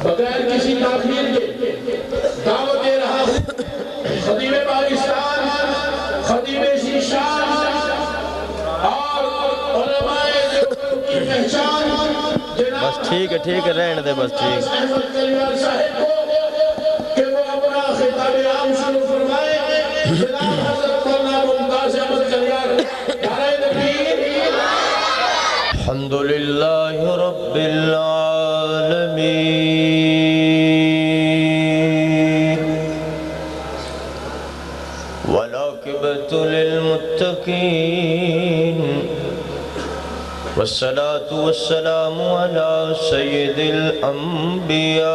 بغیر کسی تاخیر کے دعوت دے رہا ہوں خطیب پاکستان، خطیب شیشان اور علماء کی پہچان بس ٹھیک ہے رہنے دے، بس ٹھیک احمد کلیوال صاحب کو کہ وہ اپنا خطاب عام شروع فرمائے۔ جناب حضرت مولانا ممتاز احمد کلیوال نعرہ تکبیر۔ الحمدللہ رب العالمین والعاقبۃ للمتقین والصلاة والسلام على سید الانبیاء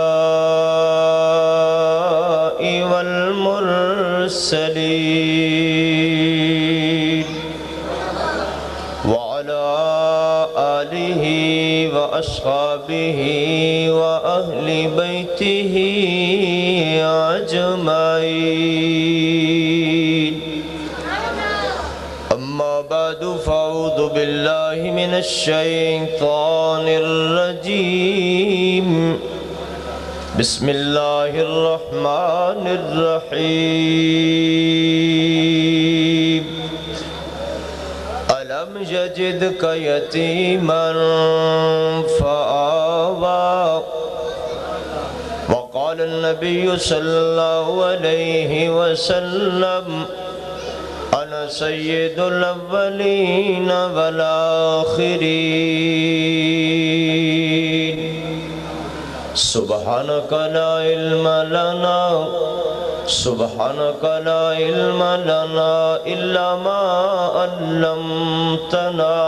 والمرسلین وعلى آلہ واصحابہ واہل بیتہ اجمعین۔ اما بعد فاعوذ باللہ من الشیطان الرجیم، بسم اللہ الرحمن الرحیم۔ ألم يجدك يتيما فآوى، وقال النبي صلى الله عليه وسلم أنا سيد الأولين والآخرين، سبحانك لا علم لنا إلا ما علمتنا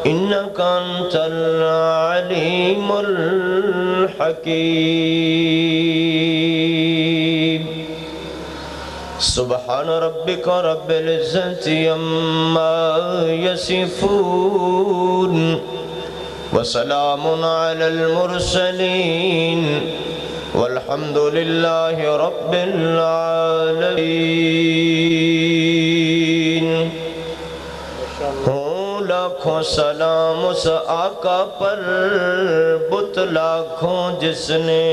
إنك أنت العليم الحكيم۔ سبحان ربك رب العزة عما يصفون وسلام على المرسلين والحمد للہ رب العالمین۔ ہوں لاکھوں سلام اس آقا پر، بت لاکھوں جس نے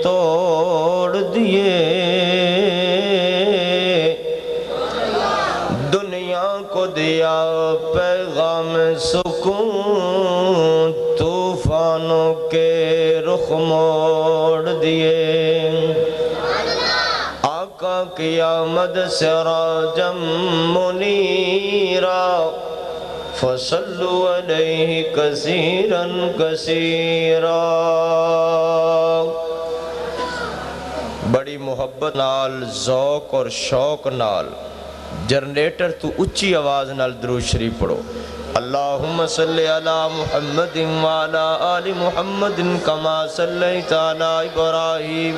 توڑ دیے، دنیا کو دیا پیغام سکون، طوفانوں کے رخ موڑ دیے۔ آقا کی آمد سراجا منیرا، فصلوا علیہ کثیرا کثیرا۔ بڑی محبت نال، ذوق اور شوق نال جنریٹر تو اچھی آواز نال درود شریف پڑھو۔ اللہم صلی علی محمد وعلی آل محمد کما صلیت علی ابراہیم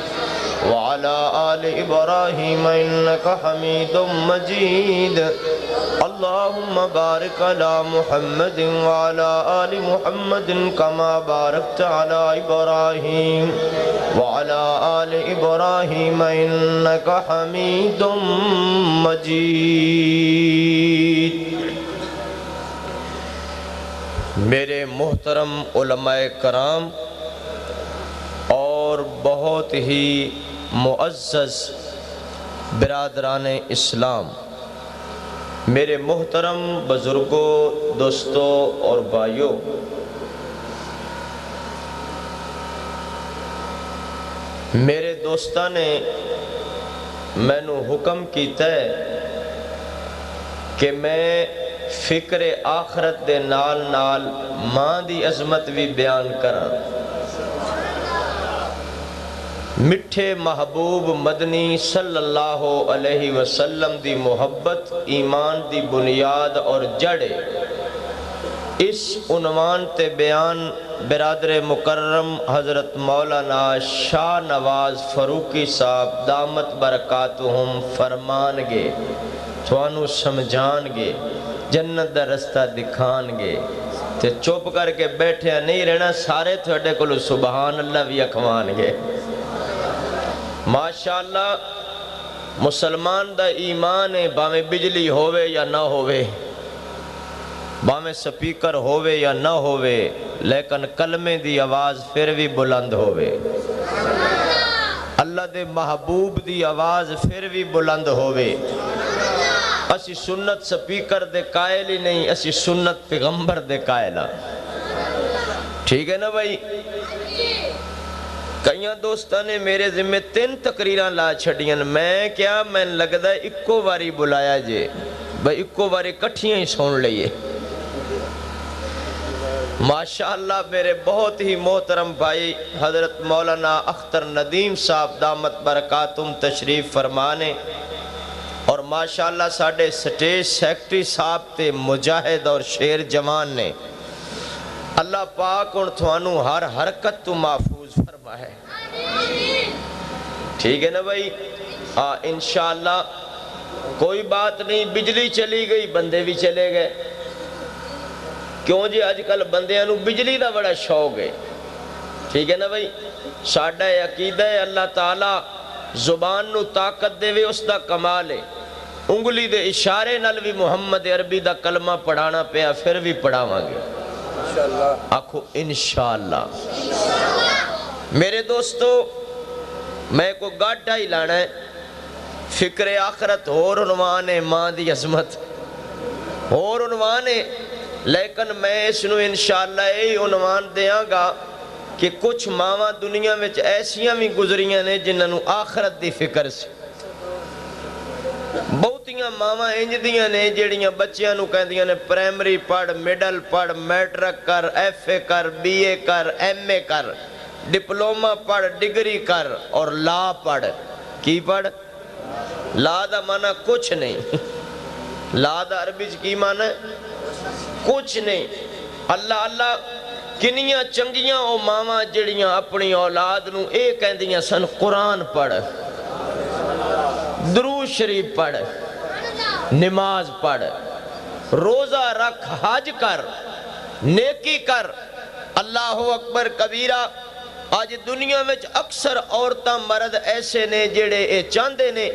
وعلی آل ابراہیم انکا حمید مجید۔ اللہم بارک علی محمد وعلی آل محمد کما بارکت علی ابراہیم وعلی آل ابراہیم انکا حمید مجید۔ میرے محترم علماء کرام اور بہت ہی معزز برادران اسلام، میرے محترم بزرگوں، دوستوں اور بھائیوں، میرے دوستاں نے مینوں حکم کیتا ہے کہ میں فکر آخرت دے نال نال ماں دی عظمت بھی بیان کراں۔ مٹھے محبوب مدنی صلی اللہ علیہ وسلم دی محبت ایمان دی بنیاد اور جڑے، اس عنوان تے بیان برادر مکرم حضرت مولانا شاہ نواز فاروقی صاحب دامت برکاتہم فرمان گے، توانو سمجھان گے، جنت دا رستہ دکھان گے، تے چوپ کر کے بیٹھے نہیں رہنا، سارے تھوڑے کلو سبحان اللہ بھی اکھوان گے۔ ماشاءاللہ مسلمان دا ایمان ہے، باویں بجلی ہووے یا نہ ہووے، باویں سپیکر ہووے یا نہ ہووے لیکن کلمے دی آواز پھر بھی بلند ہووے، اللہ دے محبوب دی آواز پھر بھی بلند ہووے۔ اسی سنت سپیکر دے قائل ہی نہیں، اسی سنت پیغمبر دے قائل ہاں، ٹھیک ہے نا بھائی؟ کئیاں دوستاں نے میرے ذمہ 3 تقریراں لا چھڑیاں، میں کیا میں لگدا ہے اکو واری بلایا جے بھائی، اکو واری کٹھیاں ہی سن لئیے۔ ماشاءاللہ میرے بہت ہی محترم بھائی حضرت مولانا اختر ندیم صاحب دامت برکاتہم تشریف فرمانے، اور ماشاءاللہ ساڑھے سٹیج سیکٹری صاحب تے مجاہد اور شیر جوان نے، اللہ پاک ان تھوانوں ہر حرکت تو محفوظ فرمائے، ٹھیک ہے نا بھائی؟ انشاءاللہ کوئی بات نہیں، بجلی چلی گئی بندے بھی چلے گئے، کیوں جی آج کل بندیاں نو بجلی دا بڑا شوق ہے، ٹھیک ہے نا بھائی؟ ساڑھا عقیدہ ہے اللہ تعالیٰ زبان نو طاقت دے وے، اس دا کمال ہے، انگلی دے اشارے نال بھی محمد عربی دا کلمہ پڑھانا پیا، پھر بھی پڑھاواں گے آکھو انشاءاللہ۔ میرے دوستو میں کو گاڑا ہی لانا ہے، فکر آخرت اور عنوان ہے، ماں دی عظمت اور عنوان ہے، لیکن میں اس نو انشاءاللہ یہ عنوان دیاں گا کہ کچھ ماواں دنیا میں ایسیاں بھی گزریاں نے جنہوں آخرت دی فکر سے، بہتیاں ماواں انج دیاں نے جڑیاں بچیاں نو کہندیاں نے پرائمری پڑھ، میڈل پڑھ، میٹرک کر، ایف اے کر، بی اے کر، ایم اے کر، ڈپلومہ پڑھ، ڈگری کر اور لا پڑھ۔ کی پڑھ؟ لا دا معنی کچھ نہیں، لا دا عربی کی معنی کچھ نہیں۔ اللہ اللہ کنیاں چنگیاں او ماما جڑیاں اپنی اولاد نو اے کہندیاں سن قرآن پڑھ، درود شریف پڑھ، نماز پڑھ، روزہ رکھ، حج کر، نیکی کر، اللہ اکبر کبیرہ۔ آج دنیا میں اکثر عورتاں مرد ایسے نے جڑے اے چاندے نے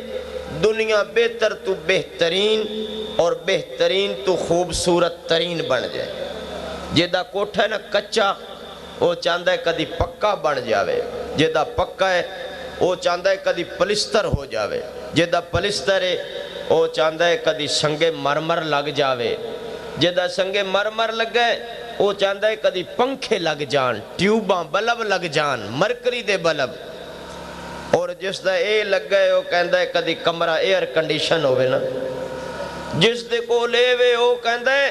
دنیا بہتر تو بہترین اور بہترین تو خوبصورت ترین بن جائے، جیدہ کوٹھا ہے نا کچا وہ چاندہ ہے کدی پکا بن جاوے، جیدہ پکا ہے وہ چاندہ ہے کدی پلستر ہو جاوے، جیدہ پلستر ہے وہ چاندہ ہے کدی سنگے مرمر لگ جاوے، جیدہ سنگے مرمر لگ گئے وہ چاندہ ہے کدی پنکھے لگ جان، ٹیوباں بلب لگ جان، مرکری دے بلب، اور جس دا اے لگ گئے وہ کہندہ ہے کدی کمرہ ایئر کنڈیشن ہوئے نا، جس دے کو لے وے وہ کہندہ ہے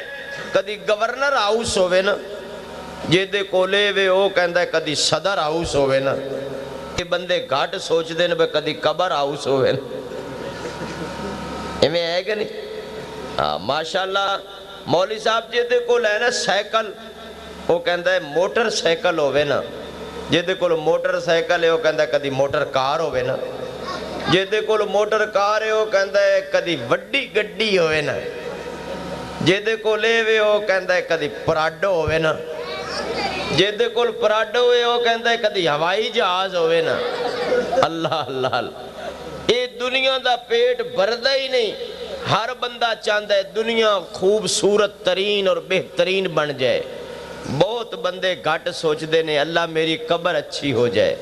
کدی گورنر ہاؤس ہوئے نا، جس دے کو لے وے وہ کہندہ ہے کدی صدر ہاؤس ہوئے نا، کہ بندے گھاٹ سوچ دے نا کدی قبر ہاؤس ہوئے نا، ہمیں ہے کہ نہیں؟ ماشاءاللہ مولی صاحب جس دے کو لے نا سائیکل وہ کہندہ ہے موٹر سائیکل ہوئے نا، جس دے کو موٹر سائیکل ہے وہ کہندہ ہے کدی موٹر کار ہوئے نا، جس دے کو موٹر کار ہے وہ کہندہ ہے کدی وڈی گڈی ہوئے نا، جس دے کو لے وے وہ کہندہ ہے کدی پراڈو ہوئے نا، جس دے کو پراڈو ہوئے وہ کہندہ ہے کدی ہوائی جہاز ہوئے نا۔ اللہ اللہ اللہ، یہ دنیا دا پیٹ بردہ ہی نہیں، ہر بندہ چاہتا ہے دنیا خوبصورت ترین اور بہترین بن جائے۔ بہت بندے گھٹ سوچ دینے اللہ میری قبر اچھی ہو جائے،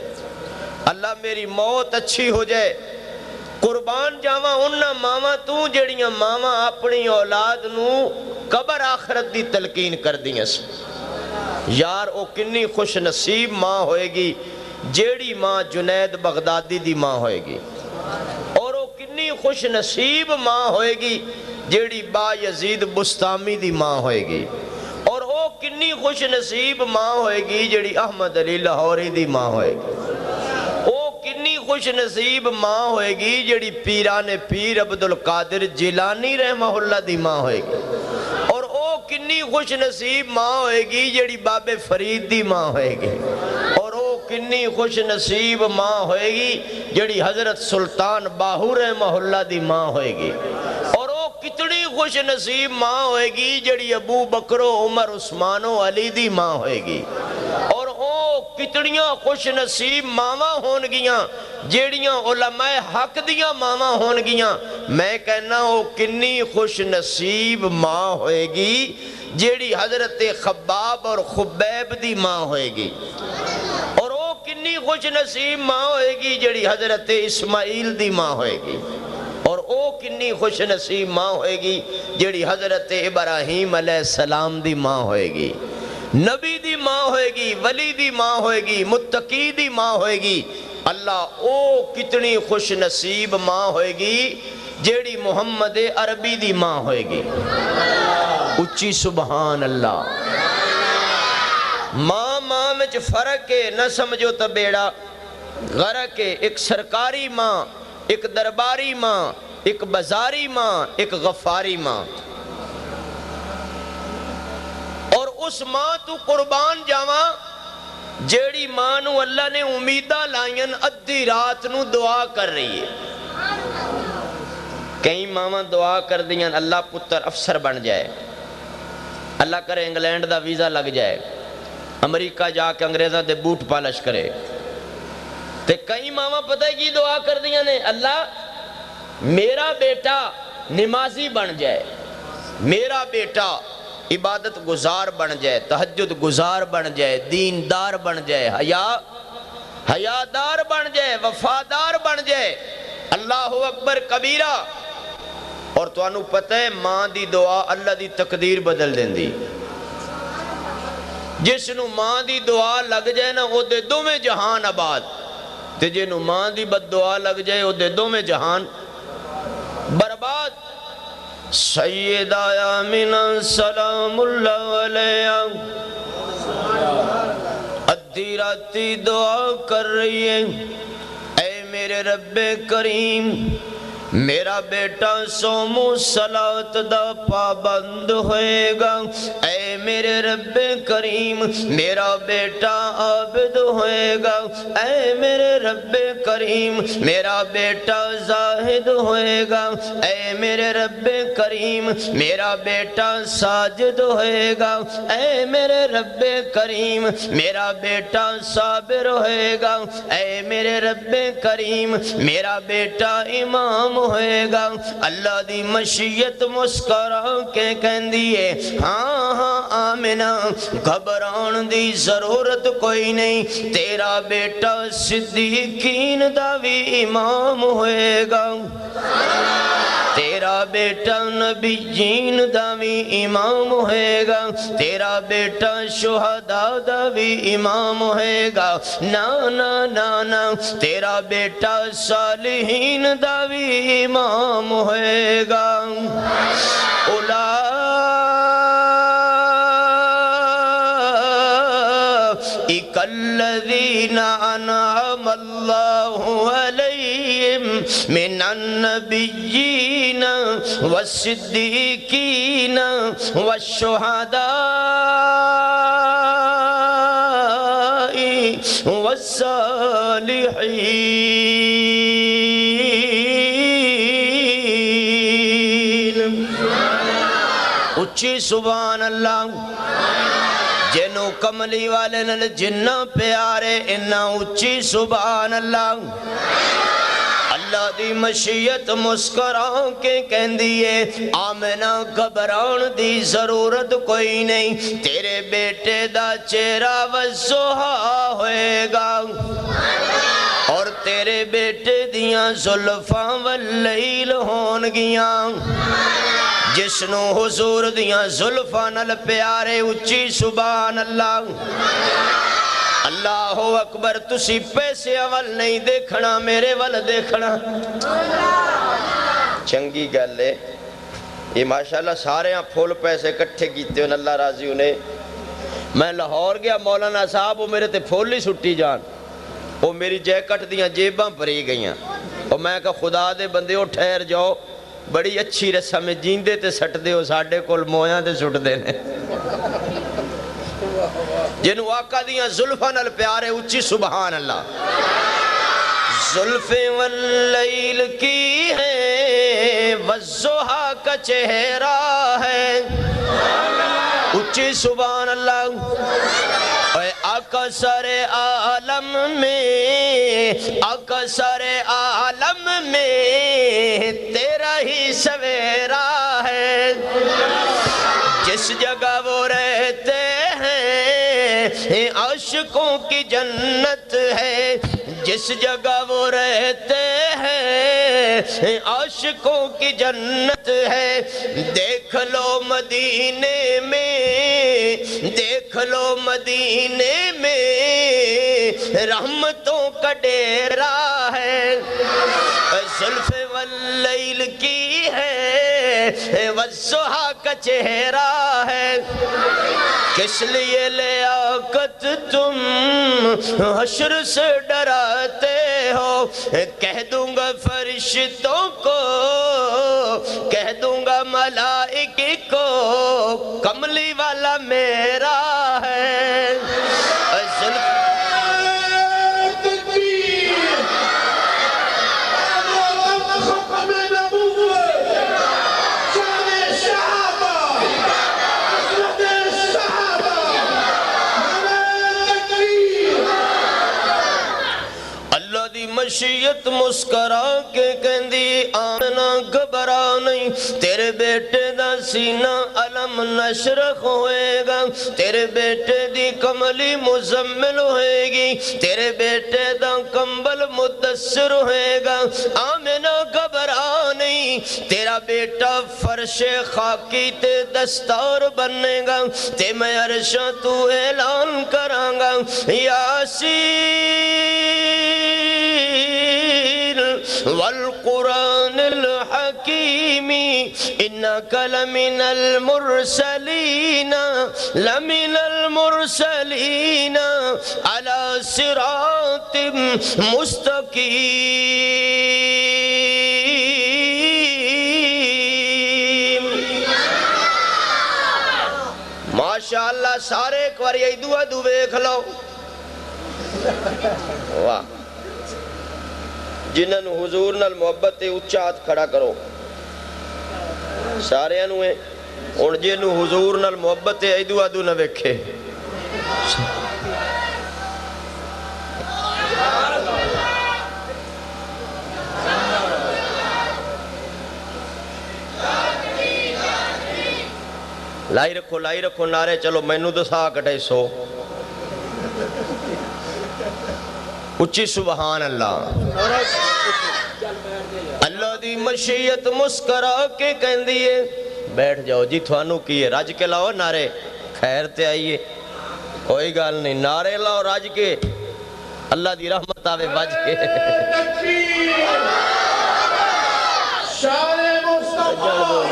اللہ میری موت اچھی ہو جائے، قربان جاواں انہاں ماما تو جڑیاں ماما اپنی اولاد نو قبر آخرت دی تلقین کر دیاں سے۔ یار او کنی خوش نصیب ماں ہوئے گی جیڑی ماں جنید بغدادی دی ماں ہوئے گی، اور او کنی خوش نصیب ماں ہوئے گی جیڑی با یزید بستامی دی ماں ہوئے گی، اور او کنی خوش نصیب ماں ہوئے گی جیڑی احمد علی لاہوری دی ماں ہوئے گی، او کنی خوش نصیب ماں ہوئے گی جیڑی پیران پیر عبدالقادر جیلانی رحمہ اللہ دی ماں ہوئے گی، اور او کنی خوش نصیب ماں ہوئے گی جیڑی باب فرید دی ماں ہوئے گی، اور او کنی خوش نصیب ماں ہوئے گی جیڑی حضرت سلطان باہو رحمہ اللہ دی ماں ہوئے گی، اور او کتنی خوش نصیب ماں ہوئے گی جیڑی ابو بکر و عمر عثمان و علی دی ماں ہوئے گی، اور او کتنیاں خوش نصیب ماما ہون گیاں جیڑیاں علماء حق دیاں ماما ہون گیاں۔ میں کہنا ہو کنی خوش نصیب ماں ہوئے گی جیڑی حضرت خباب اور خبیب دی ماں ہوئے گی، اور وہ کنی خوش نصیب ماں ہوئے گی جیڑی حضرت اسماعیل دی ماں ہوئے گی، اور او کنی خوش نصیب ماں ہوئے گی جیڑی حضرت ابراہیم علیہ السلام دی ماں ہوئے گی، نبی دی ماں ہوئے گی، ولی دی ماں ہوئے گی، متقی دی ماں ہوئے گی۔ اللہ او کتنی خوش نصیب ماں ہوئے گی جیڑی محمد عربی دی ماں ہوئے گی۔ اچھی سبحان اللہ۔ ماں میں فرق ہے، نہ سمجھو تو بیڑا غرق ہے۔ ایک سرکاری ماں، ایک درباری ماں، ایک بازاری ماں، ایک غفاری ماں۔ اور اس ماں تو قربان جاواں جیڑی ماں نو اللہ نے امیدہ لائن ادھی رات نو دعا کر رہی ہے۔ کئی ماں دعا کر دیاں اللہ پتر افسر بن جائے، اللہ کرے انگلینڈ دا ویزا لگ جائے، امریکہ جا کے انگریزاں دے بوٹ پالش کرے۔ تے کئی ماں پتہ کی دعا کر دیاں نے، اللہ میرا بیٹا نمازی بن جائے، میرا بیٹا عبادت گزار بن جائے، تہجد گزار بن جائے، دیندار بن جائے، حیادار بن جائے، وفادار بن جائے۔ اللہ اکبر کبیرہ۔ اور تو انہوں پتہ ہے ماں دی دعا اللہ دی تقدیر بدل دیں دی۔ جس نو ماں دی دعا لگ جائے نا وہ دے دو میں جہان آباد، تے جنہوں ماں دی بد دعا لگ جائے وہ دے دو میں جہان برباد۔ سیدہ آمینہ سلام اللہ علیہ ادھی راتی دعا کر رہی ہے، اے میرے رب کریم میرا بیٹا صوم و صلاۃ دا پابند ہوئے گا، اے میرے رب کریم میرا بیٹا عابد ہوئے گا، اے میرے رب کریم میرا بیٹا زاہد ہوئے گا، اے میرے رب کریم میرا بیٹا ساجد ہوئے گا، اے میرے رب کریم میرا بیٹا صابر ہوئے گا، اے میرے رب کریم میرا بیٹا امام ہوئے گا۔ اللہ دی مشیت مسکرا کے کہندی ہے، ہاں ہاں آمنہ گھبران دی ضرورت کوئی نہیں، تیرا بیٹا صدیقین دا بھی امام ہوئے گا، تیرا بیٹا نبیین دا بھی امام ہوئے گا، تیرا بیٹا شہداء دا بھی امام ہوئے گا، نا نا نا نا تیرا بیٹا صالحین دا بھی امام ہوئے گا۔ اولئک الذین انعم اللہ علیہم من النبیین والصدیقین والشہداء والصالحین۔ اچھی سبحان اللہ۔ جنوں کملی والے نل جنہ پیارے انہ اچھی سبحان اللہ۔ اللہ دی مشیت مسکران کے کہندیے، آمنہ گھبران دی ضرورت کوئی نہیں، تیرے بیٹے دا چہرہ والضحیٰ ہوئے گا، اور تیرے بیٹے دیاں زلفاں واللیل ہون گیاں، جس نو حضور دیاں زلفاں نل پیارے اچھی سبحان اللہ۔ اللہ اکبر۔ تسی پیسے اول نہیں دیکھنا، میرے ول دیکھنا۔ چنگی گل ہے یہ ماشاءاللہ سارے ہاں پھول پیسے کٹھے کیتے ہیں، اللہ راضی انہیں۔ میں لاہور گیا مولانا صاحب وہ میرے تے پھول ہی سٹی جان، وہ میری جیکٹ دیاں جیباں بھری گئیاں، اور میں کہا خدا دے بندے ہو ٹھہر جاؤ، بڑی اچھی رسم میں جیندے تے سٹ دے ہو، ساڑھے کول مویاں تے سٹ دے نے۔ جنہوں آقا دیاں زلفاں نال پیارے اچھی سبحان اللہ۔ زلفیں واللیل کی ہے والضحیٰ کا چہرہ ہے، اچھی سبحان اللہ۔ اے آقا سر عالم میں، آقا سر عالم میں تیرا ہی سویرا ہے، جس جگہ وہ رہتے ہیں عاشقوں کی جنت ہے، جس جگہ وہ رہتے ہیں عاشقوں کی جنت ہے۔ دیکھ لو مدینے میں، دیکھ لو مدینے میں رحمتوں کا ڈیرہ ہے، زلف واللیل کی ہے والضحیٰ کا چہرہ ہے۔ کس لیے لیاقت تم حشر سے ڈراتے ہو؟ کہہ دوں گا فرشتوں کو، کہہ دوں گا ملائکے کو، کملی والا میرا ہے۔ مشیت مسکرا کے کہندی آمنہ گھبرا نہیں، تیرے بیٹے دا سینہ علم نشرخ ہوئے گا، تیرے بیٹے دی کملی مزمل ہوئے گی، تیرے بیٹے دا کمبل مدثر ہوئے گا۔ آمنہ گھبرا نہیں، تیرا بیٹا فرش خاکی تے دستار بننے گا، تے میں عرشہ تو اعلان کروں گا، یاسین والقرآن الحکیم انک لمن المرسلین، لمن المرسلین علی صراط مستقیم۔ ماشاءاللہ سارے ایک بار یہی دعا دیکھ لو۔ واہ، جنہوں حضور نال محبت اچھا ہاتھ کھڑا کرو، سارے انویں اور جنہوں حضور نال محبت ایدو آدو نہ ویکھے۔ لائی رکھو نعرے، چلو مینوں دسا کٹے سو اچھی سبحان اللہ۔ اللہ دی مشیت مسکرا کے کہندی ہے، بیٹھ جاؤ جی تھوانو کیے، رج کے لاؤ نعرے، خیر تے آئیے، کوئی گال نہیں، نعرے لاؤ رج کے، اللہ دی رحمت آوے بج کے۔ شان مصطفیٰ،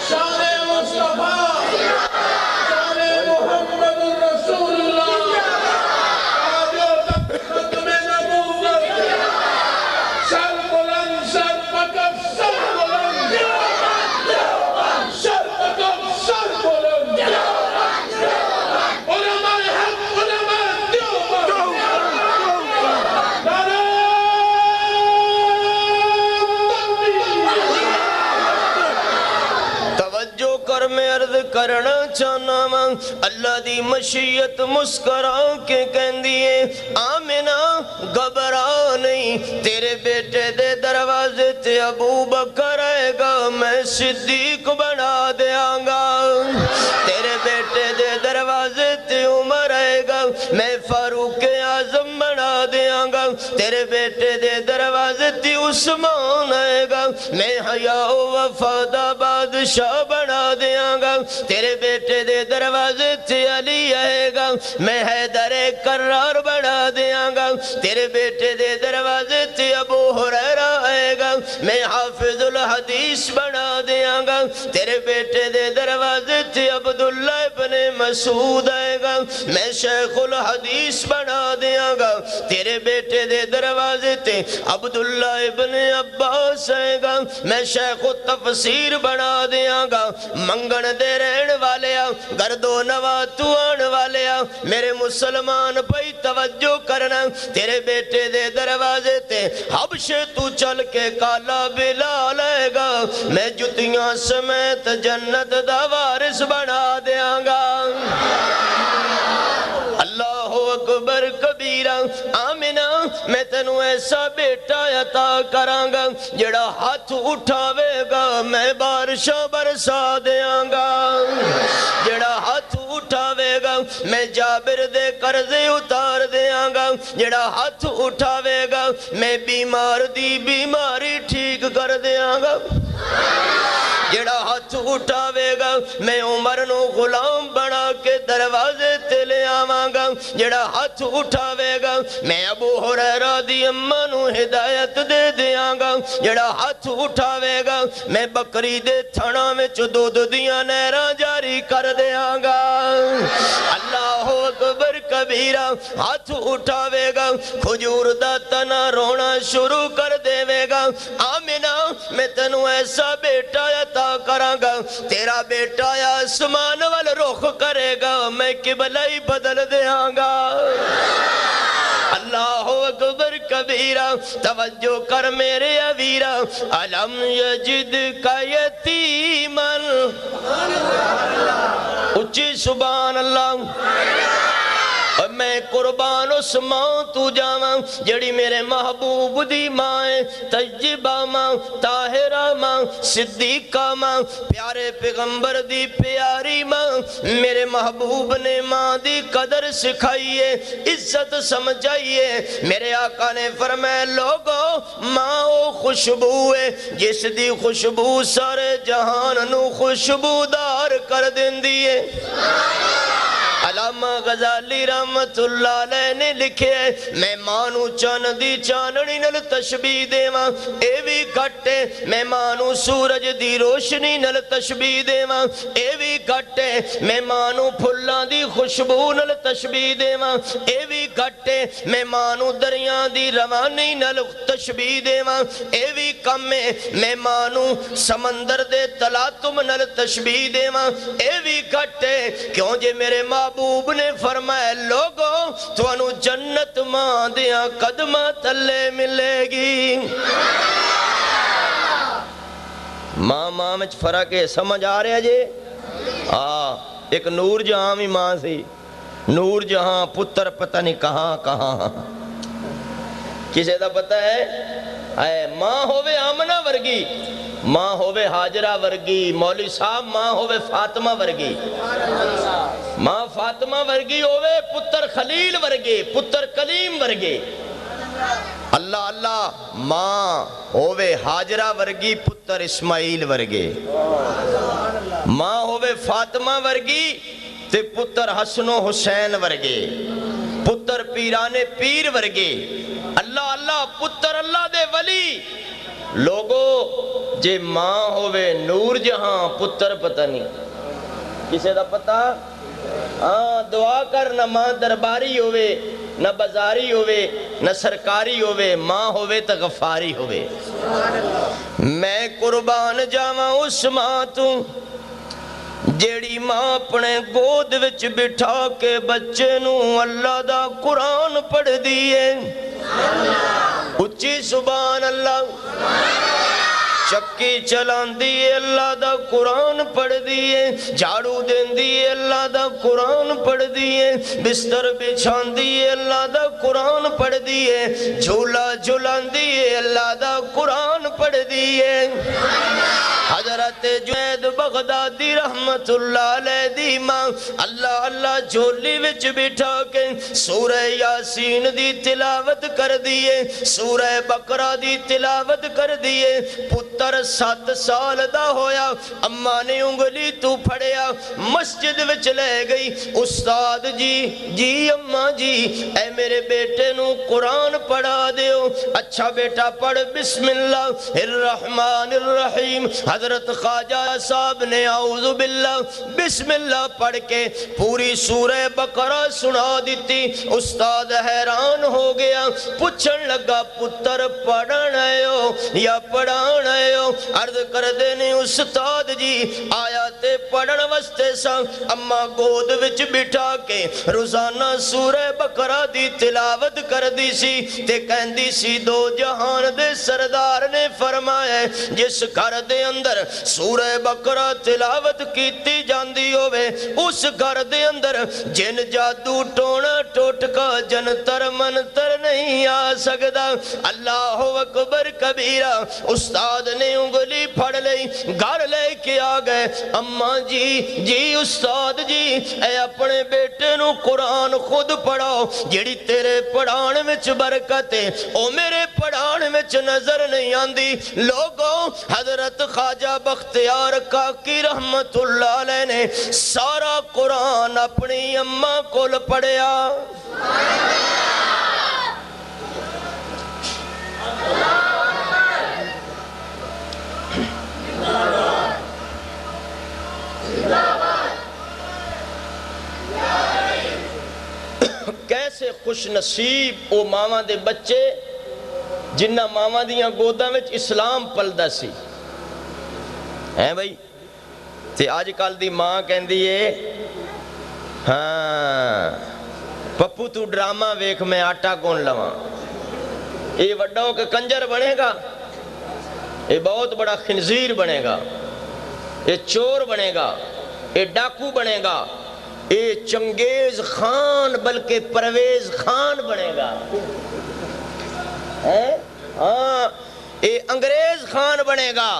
شان مصطفیٰ، شان محمد رسول اللہ، کرنا چاہنا ماں اللہ دی مشیت مسکرا کے کہندیے، آمنہ گھبرا نہیں، تیرے بیٹے دے دروازے تے ابو بکر آئے گا، میں صدیق بنا دیاں گا، تیرے بیٹے دے دروازے تے عمر آئے گا، میں فاروق اعظم بنا دیاں گا، تیرے بیٹے دے دروازے تے عثمان آئے گا، میں حیا و وفاد بادشاہ بنا دیاں گا، تیرے بیٹے دے دروازے تے علی آئے گا، میں حیدر کرار بنا دیاں گا، تیرے بیٹے دے دروازے تے ابو ہریرہ آئے گا، میں حافظ الحدیث بنا دیاں گا، تیرے بیٹے دے دروازے تے عبداللہ ابن مسعود آئے گا، میں شیخ الحدیث بنا دیاں گا، تیرے بیٹے دے دروازے تے عبداللہ ابن عباس آئے گا، میں شیخ التفسیر بنا دیاں گا، منگن دے رہن والے گردو نواتو آن والے میرے مسلمان پئی توجہ کرنا، تیرے بیٹے دے دروازے تے حبشے تو چل کے کالا بلال آئے گا، میں جتیاں سمیت جنت دا وارث بنا دیاں گا۔ اللہ اکبر کبیرہ، آمنہ میں تنوں اے ایسا بیٹا عطا کرانگا جڑا ہاتھ اٹھاوے گا میں بارشاں برسا دیاں گا، جڑا ہاتھ اٹھاوے گا میں جابر دے قرضے اتار دیاں گا، جڑا ہاتھ اٹھاوے گا میں بیمار دی بیماری ٹھیک کر دیاں گا، جڑا ہاتھ اٹھاوے گا میں عمر نو غلام بنا کے دروازے تے لے آواں گا، جڑا ہاتھ اٹھاوے گا میں ابو ہریرہ دی اماں نو ہدایت دے دیاں گا، جڑا ہاتھ اٹھاوے گا میں بکری دے تھنا وچ دودھ دیاں نہراں جاری کر دیاں گا۔ اللہ اکبر کبیرہ، ہاتھ اٹھاوے گا کھجور دا تنا رونا شروع کر دے گا، آمنہ میں تنو ایسا بیٹا عطا کراں گا تیرا بیٹا آسمان وال رخ کرے گا میں قبلہ ہی بدل دیاں گا۔ اللہ اکبر کبیرہ، توجہ کر میرے اویرہ، علم یجد کا یتیمن، اچھی سبحان اللہ۔ اور میں قربان اس ماں تو جاواں جڑی میرے محبوب دی ماں ہے، طیبہ ماں، طاہرہ ماں، صدیقہ ماں، پیارے پیغمبر دی پیاری ماں، میرے محبوب نے ماں دی قدر سکھائیے، عزت سمجھائیے۔ میرے آقا نے فرمایا لوگو ماں او خوشبو ہے جس دی خوشبو سارے جہان نو خوشبودار کر دیندی ہے۔ علامہ غزالی رحمت اللہ علیہ نے لکھے میں مانو چان دی چاننی نل تشبیح دیواں اے بھی گھٹے، میں مانو سورج دی روشنی نل تشبیح دیواں اے بھی گھٹے، میں مانو پھلاں دی خوشبو نل تشبیح دیواں اے بھی گھٹے، میں مانو دریاں دی روانی نل تشبیح دیواں اے بھی کم ہے، میں مانو سمندر دے تلاطم نل تشبیح دیواں اے بھی گھٹے، کیوں جے میرے محبوب نے فرمایا لوگو تو انو جنت ماں دیاں قدمہ تلے ملے گی۔ ماں میں فرق ہے، سمجھ آ رہے ہیں جی؟ ایک نور جہاں بھی ماں سی، نور جہاں پتر پتہ نہیں کہاں کہاں، کسے دا پتہ ہے؟ ماں ہووے آمنہ ورگی، ماں ہووے حاجرہ ورگی، مولوی صاحب ماں ہووے فاطمہ ورگی، ماں فاطمہ ورگی ہووے پتر خلیل ورگے، پتر کلیم ورگے، اللہ اللہ ماں ہووے حاجرہ ورگی پتر اسماعیل ورگے، ماں ہووے فاطمہ ورگی تے پتر حسن و حسین ورگے، پتر پیرانے پیر ورگے، اللہ اللہ پتر اللہ دے ولی۔ لوگو جے ماں ہووے نور جہاں پتر پتہ نہیں کسے دا پتہ؟ دعا کر نہ ماں درباری ہووے نہ بازاری ہووے نہ سرکاری ہووے، ماں ہووے تا غفاری ہووے۔ میں قربان جاواں اس ماں تو جیڑی ماں اپنے گود وچ بٹھا کے بچے نو اللہ دا قرآن پڑھ دیئے، اچھی سبحان اللہ، چکی چلان دیئے اللہ دا قرآن پڑھ دیئے، جھاڑو دین دیئے اللہ دا قرآن پڑھ دیئے، بستر بچھان دیئے اللہ دا قرآن پڑھ دیئے، جھولا جھولان دیئے اللہ دا قرآن پڑھ دیئے۔ حضرت جنید بغدادی رحمت اللہ علیہ دی ماں اللہ اللہ جھولی وچ بٹھا کے سورہ یاسین دی تلاوت کر دیئے، سورہ بقرہ دی تلاوت کر دیئے، پتر 7 سال دا ہویا، اماں نے انگلی تو پھڑیا مسجد وچ لے گئی، استاد جی اماں جی اے میرے بیٹے نو قرآن پڑھا دیو، اچھا بیٹا پڑھ بسم اللہ الرحمن الرحیم۔ حضرت خواجہ صاحب نے اعوذ باللہ بسم اللہ پڑھ کے پوری سورہ بقرہ سنا دیتی، استاد حیران ہو گیا، پوچھن لگا پتر پڑھنا ہو یا پڑھانا ہو؟ عرض کر دینے استاد جی آیات پڑھن واسطے سا اما گود وچ بٹھا کے روزانہ سورہ بقرہ دی تلاوت کر دی سی تے کہندی سی دو جہان دے سردار نے فرمایا جس گھر دے اندر سورہ بقرہ تلاوت کیتی جاندی ہوئے اس گھر دے اندر جن جادو ٹونا ٹوٹکا جنتر منتر نہیں آ سکدا۔ اللہ اکبر کبیرہ۔ استاد نے انگلی پھڑ لئی گھر لے کے آ گئے۔ اماں جی استاد جی اے اپنے بیٹے نو قرآن خود پڑھاؤ، جیڑی تیرے پڑھان وچ برکت ہے او میرے پڑھان وچ نظر نہیں آندی۔ لوگوں حضرت خواجہ بختیار کاکی رحمت اللہ علیہ نے سارا قرآن اپنی اماں کول پڑھیا۔ کیسے خوش نصیب او ماما دے بچے جنہ ماما دیاں گوداں وچ اسلام پلدا سی ہیں بھائی۔ تے آج کل دی ماں کہندی ہے ہاں پپو تو ڈرامہ ویکھ میں آٹا گون لواں، اے وڈا ہو کے کنجر بنے گا، اے بہت بڑا خنزیر بنے گا، اے چور بنے گا، اے ڈاکو بنے گا، اے چنگیز خان بلکہ پرویز خان بنے گا، ہاں اے انگریز خان بنے گا۔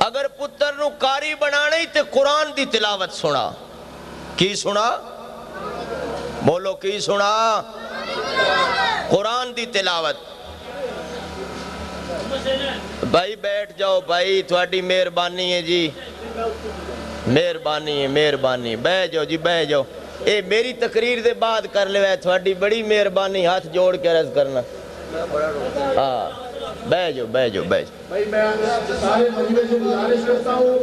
اگر پتر نو کاری بنانے تے قرآن دی تلاوت سنا۔ کی سنا؟ بولو کی سنا؟ قرآن دی تلاوت۔ بھائی بیٹھ جاؤ بھائی، تھوڑی مہربانی ہے جی، مہربانی ہے، مہربانی، بہ جاؤ جی بہ جاؤ۔ اے میری تقریر دے بعد کر لے ہے، تھوڑی بڑی مہربانی، ہاتھ جوڑ کے عرض کرنا۔ ہاں بہ جاؤ بہ جاؤ بہ جاؤ۔ بھائی میں سارے مجمع سے گزارش کرتا ہوں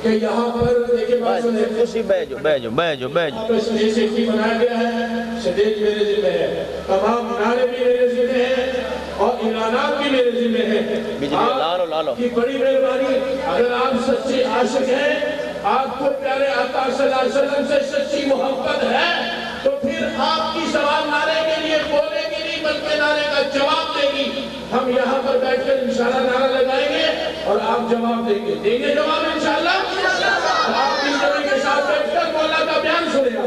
کہ یہاں پر ایک بات سنیں، خوشی بہ جاؤ بہ جاؤ بہ جاؤ بہ جاؤ۔ سٹیج کی بنایا گیا ہے، سٹیج میرے ذمہ ہے، تمام نعرے بھی میرے ذمہ ہیں اور اعلانات بھی میرے ذمہ ہیں۔ آپ کی بڑی مہربانی، اگر آپ سچے عاشق ہیں، آپ کو پیارے آقا صلی اللہ علیہ وسلم سے سچی محبت ہے، تو پھر آپ کی سوال نعرے کے لیے بولے گی نہیں بلکہ نعرے کا جواب دے گی۔ ہم یہاں پر بیٹھ کر انشاءاللہ نعرہ لگائیں گے اور آپ جواب دیں گے، دیں گے جواب انشاءاللہ۔ آپ کی جمعے کے ساتھ بیٹھ کر مولا کا بیان سنے گا۔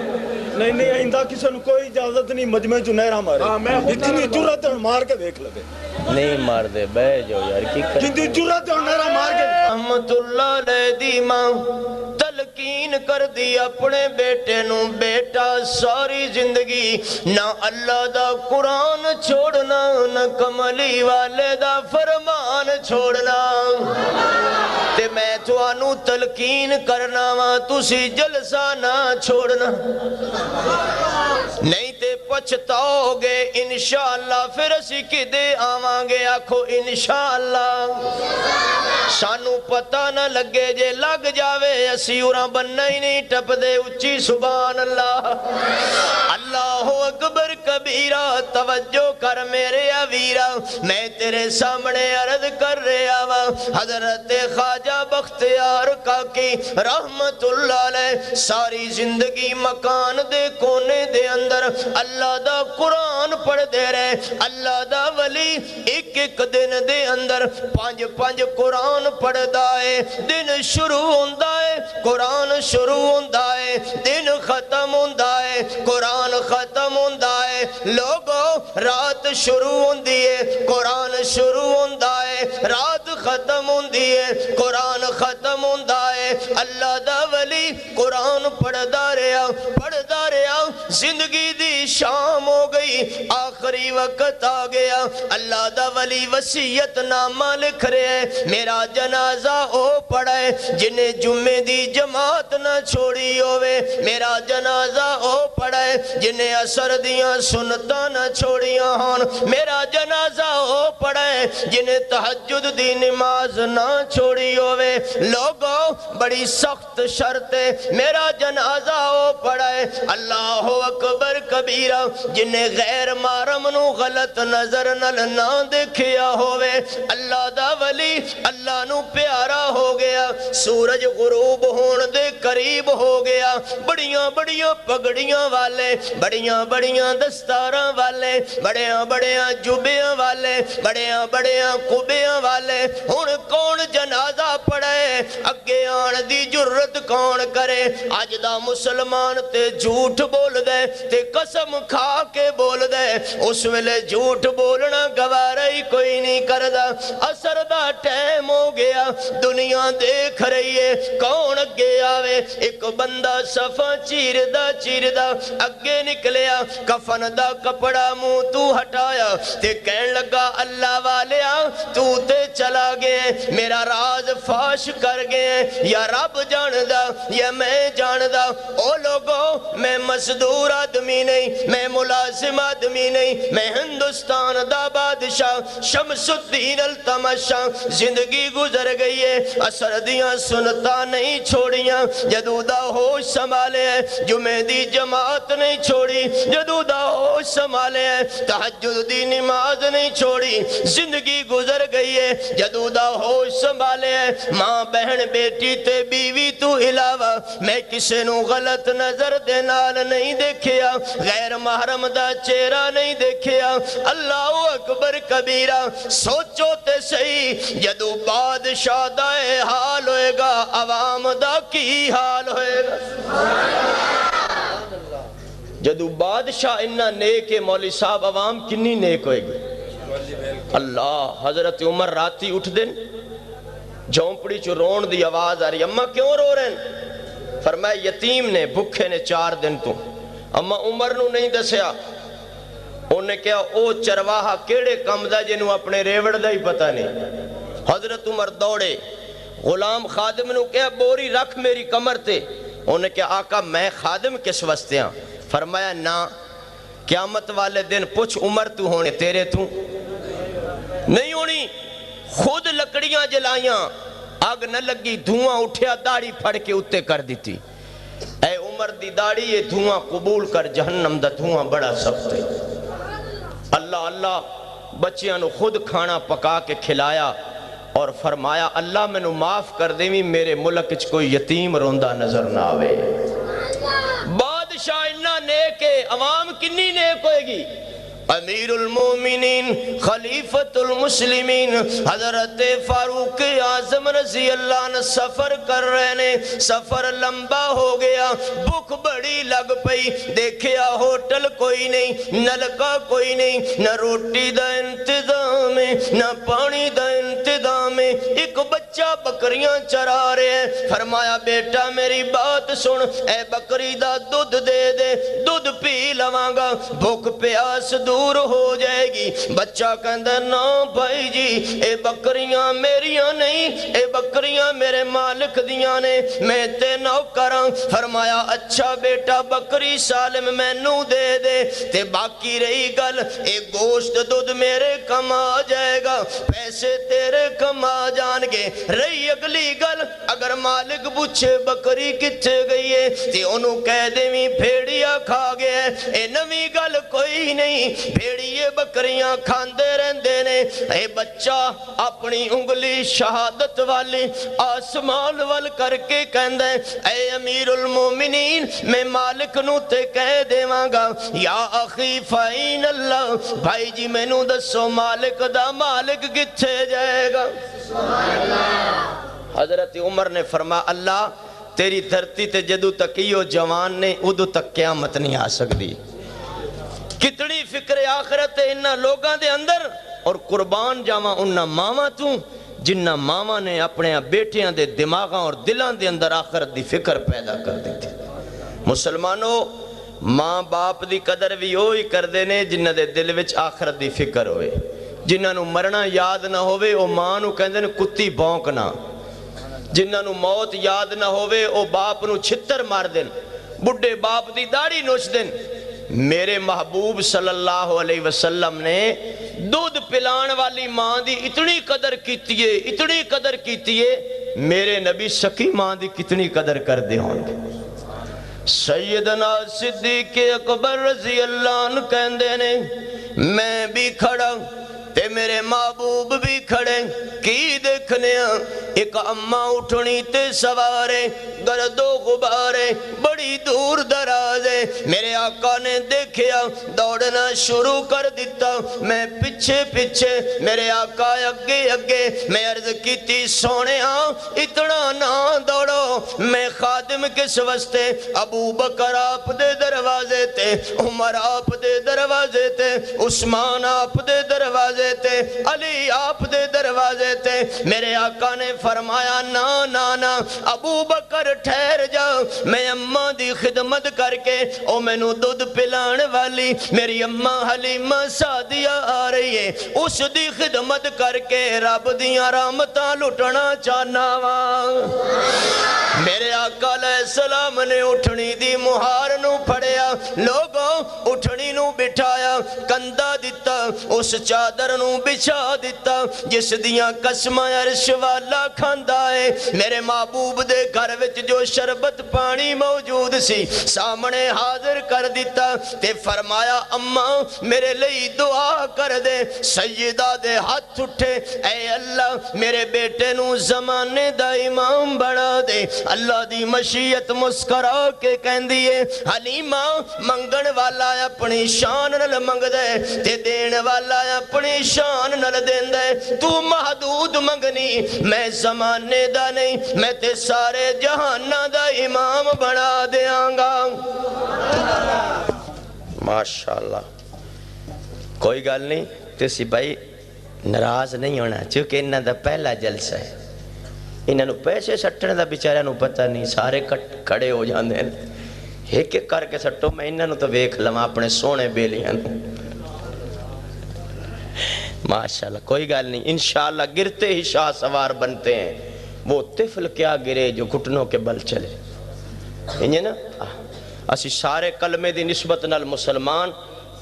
نہیں آئندہ کسی نے کوئی اجازت نہیں مجمع چ نہرا مارے، اتنی جرات ہے مار کے دیکھ لگے۔ نہیں مار دے بہ جاؤ یار، کی کر جتنی جرات ہے نہرا مار کے۔ رحمت اللہ علیہ دی ماں تلقین کر دی اپنے بیٹے نو، بیٹا ساری زندگی نہ اللہ دا قرآن چھوڑنا، نہ کملی والے دا فرمان چھوڑنا۔ تے میں توانو تلقین کرنا وا، تسی جلسہ نہ چھوڑنا، نہیں تے پچھتاؤ گے انشاءاللہ۔ پھر اسی کدے آوان گے، آکھو انشاءاللہ۔ سانو پتہ نہ لگے جے لگ جاوے اسی اُراں بننا ہی نہیں ٹپ دے، اچھی سبحان اللہ۔ اللہ اکبر کبیرہ۔ توجہ کر میرے اویرہ، میں تیرے سامنے عرض کر رہا وا، حضرت خواجہ بختیار کاکی رحمت اللہ علیہ ساری زندگی مکان دے کونے دے اندر اللہ دا قرآن پڑھ دے رہے۔ اللہ دا ولی ایک ایک دن دے اندر 5 قرآن پڑھ دائے، دن شروع ہوندہ ہے قرآن شروع ہوندہ ہے، دن ختم ہوندہ ہے قرآن ختم ہوندہ ہے۔ لوگوں رات شروع ہوندی ہے قرآن شروع ہوندہ ہے، رات ختم ہوندی ہے قرآن ختم ہوندہ ہے۔ اللہ دا ولی قرآن پڑھدا رہا، زندگی دی شام ہو گئی، آخری وقت آ گیا۔ اللہ دا ولی وصیت نامہ لکھ رہے ہیں، میرا جنازہ او پڑھے جنہیں جمعے دی جماعت نہ چھوڑی ہوئے، میرا جنازہ او پڑھے جنہیں عصر دیاں سنتاں نہ چھوڑیاں ہون، میرا جنازہ او پڑھے جنہیں تہجد دی نماز نہ چھوڑی ہوئے۔ لوگوں بڑی سخت شرط ہے، میرا جنازہ او پڑھے اللہ اکبر کبیرہ جنہیں غیر محرم نو غلط نظر نہ دیکھیا ہوئے۔ اللہ دا ولی اللہ نو پیارا ہو گیا، سورج غروب ہون دے قریب ہو گیا، بڑیاں بڑیاں پگڑیاں والے، بڑیاں بڑیاں دستاراں والے، بڑیاں بڑیاں جبیاں والے، بڑیاں بڑیاں قبیاں والے، ہن کون جنازہ پڑھے، اگے آن دی جرت کون کرے؟ اج دا مسلمان تے جھوٹ بول دے تے قسم کھا کے بول دے، اس ویلے جھوٹ بولنا گوارا ہی کوئی نہیں کردا۔ اثر دا ٹائم ہو گیا، دنیا دیکھ رہی ہے، کون اگے آوے؟ ایک بندہ صفا چیردہ اگے نکلیا، کفن دا کپڑا منہ تو ہٹایا تے کہن لگا اللہ والیا تو تے چلا گئے، میرا راز فاش کر گئے، یا رب جاندہ یا میں جاندہ۔ او لوگو میں مزدور آدمی نہیں، میں ملازم آدمی نہیں، میں ہندوستان دا بادشاہ شمس الدین التمشا، زندگی گزر گئی ہے، اثر دیاں سنتا نہیں چھوڑیاں، جدو دا ہوش سنبھالے ہیں، جمعہ دی جماعت نہیں چھوڑی، جدو دا ہوش سنبھالے ہیں، تہجد دی نماز نہیں چھوڑی، زندگی گزر گئی ہے، جدو دا ہوش سنبھالے ہیں، ماں بہن بیٹی تے بیوی تو علاوہ میں کسے نو غلط نظر دے نال نہیں دیکھیا، غیر محرم دا چہرہ نہیں دیکھیا۔ اللہ اکبر کبیرہ، سوچو تے صحیح، جدو بادشاہ دا حال ہوئے گا عوام دا کی حال ہوئے گا؟ جدو بادشاہ انہا نیک ہے مولوی صاحب، عوام کنی نیک ہوئے گی؟ اللہ، حضرت عمر راتی اٹھ دن، جھونپڑی چو رون دی آواز آ رہی، اممہ کیوں رو رہے ہیں؟ فرمایا یتیم نے بھکھے نے 4 دن تو، اممہ عمر نو نہیں دسیا، انہیں کہا او چرواہا کیڑے کم دا جنہوں اپنے ریوڑ دا ہی پتہ نہیں۔ حضرت عمر دوڑے، غلام خادم نو کہا بوری رکھ میری کمر تے، انہیں کہا آقا میں خادم کس واسطے ہاں؟ فرمایا نا، قیامت والے دن پوچھ عمر تو ہونے تیرے تو نہیں ہونی، خود لکڑیاں جلائیاں، آگ نہ لگی، دھواں اٹھیا، داڑھی پھڑ کے اتے کر دیتی، اے عمر دی داڑھی یہ دھواں قبول کر، جہنم دا دھواں بڑا سخت ہے۔ اللہ اللہ بچیاں نو خود کھانا پکا کے کھلایا اور فرمایا اللہ میں نو معاف کر دیویں، میرے ملک اچ کوئی یتیم روندہ نظر نہ آوے۔ بادشاہ انہا نیک ہے، عوام کنی نیک ہوئے گی؟ امیر المومنین خلیفۃ المسلمین حضرت فاروق اعظم رضی اللہ عنہ سفر کر رہے نے، سفر لمبا ہو گیا، بھوک بڑی لگ پئی، دیکھیا ہوٹل کوئی نہیں، نلکا کوئی نہیں، نہ روٹی دا انتظام ہے، نہ پانی دا انتظام ہے، ایک بچہ بکریاں چرا رہے ہیں، فرمایا بیٹا میری بات سن، اے بکری دا دودھ دے دے، دودھ پی لواں گا، بھوک پیاس دور ہو جائے گی۔ بچہ کہندہ نا بھائی جی اے بکریاں میریاں نہیں، اے بکریاں میرے مالک دیاں نے، میں تے نوکراں۔ فرمایا اچھا بیٹا بکری سالم میں نو دے دے، تے باقی رہی گل اے گوشت دودھ میرے کم آ جائے گا، پیسے تیرے کم آ جان گے۔ رہی اگلی گل اگر مالک پوچھے بکری کتھے گئی ہے تے انہوں کہہ دے میں بھیڑیا کھا گئے، اے نوی گل کوئی نہیں، بھیڑیے بکریاں کھاندے رہندے نے۔ اے بچہ اپنی انگلی شہادت والی آسمان وال کر کے کہندے اے امیر المومنین میں مالک نو تے کہہ دیواں گا یا اخی فائن اللہ، بھائی جی میں نو دسو مالک دا مالک کتھے جائے گا؟ حضرت عمر نے فرمایا اللہ تیری دھرتی تے جدو تک یہ جوان نے ادو تک قیامت نہیں آ سکتی۔ کتنی فکر آخرت ہے انہا لوگاں دے اندر، اور قربان جاواں انہا ماما تو جنہا ماما نے اپنے بیٹیاں دے دماغاں اور دلاں دے اندر آخرت دی فکر پیدا کر دی تھی۔ مسلمانوں ماں باپ دی قدر بھی ہوئی کر دینے جنہ دے دل وچ آخرت دی فکر ہوئے، جنہاں نو مرنا یاد نہ ہوئے او ماں نو کہندے نے کتی بھونکنا، جنہاں نو موت یاد نہ ہوئے او باپ نو چھتر مار دین، بڑھے باپ دی داڑھی نوچ دین۔ میرے محبوب صلی اللہ علیہ وسلم نے دودھ پلان والی ماں دی اتنی قدر کیتی ہے، اتنی قدر کیتی ہے، میرے نبی سکی ماں دی کتنی قدر کر دے ہوں گے۔ سیدنا صدیق اکبر رضی اللہ عنہ کہندے نے میں بھی کھڑا تے میرے محبوب بھی کھڑے کی دیکھنے ایک اماں اٹھنی تے سوارے گرد و غبارے بڑی دور درازے میرے آقا نے دیکھیا دوڑنا شروع کر دیتا میں پیچھے پیچھے میرے آقا اگے اگے میں عرض کیتی سونے اتنا نہ دوڑو میں خادم کس واسطے ابو بکر آپ دے دروازے تے عمر آپ دے دروازے تے عثمان آپ دے دروازے تے علی آپ دے دروازے تے میرے آقا نے فرمایا نا نا نا ابو بکر ٹھہر جاؤ میں اماں دی خدمت کر کے او میں نو دودھ پلان والی میری اماں حلیمہ سعدیہ آ رہی ہے اس دی خدمت کر کے رب دیاں رحمتاں لٹنا چاہنا وا میرے آقا علیہ السلام نے اٹھنی دی مہار نو پھڑیا لوگوں اٹھنی نو بٹھایا کندہ دیتا اس چادر نو بچھا دیتا جس دیاں قسمہ عرش والا کھاندا ہے میرے محبوب دے گھر وچ جو شربت پانی موجود سی سامنے حاضر کر دیتا تے فرمایا اماں میرے لئی دعا کر دے سیدہ دے ہاتھ اٹھے اے اللہ میرے بیٹے نو زمانے دا امام بنا دے اللہ دی مشیت مسکرا کے کہندی ہے حلیمہ منگن والا اپنی شان نل منگ دے تے دین والا اپنی شان نل دین دے تو محدود منگنی میں زمانے دا نہیں میں تے سارے جہانہ دا امام بنا دیاں گا ماشاءاللہ کوئی گل نہیں تسی بھائی ناراض نہیں ہونا چونکہ انہاں دا پہلا جلسہ ہے انہاں نو پیسے سٹنے دا بیچارے نو پتہ نہیں سارے کھڑے ہو جاندے ہیں ایک ایک کر کے سٹو میں انہاں نو تو ویکھ لواں اپنے سونے بیلیاں نو ماشاءاللہ کوئی گل نہیں انشاءاللہ گرتے ہی شاہ سوار بنتے ہیں وہ طفل کیا گرے جو گھٹنوں کے بل چلے انہیں نا اسی سارے کلمے دی نسبت نال مسلمان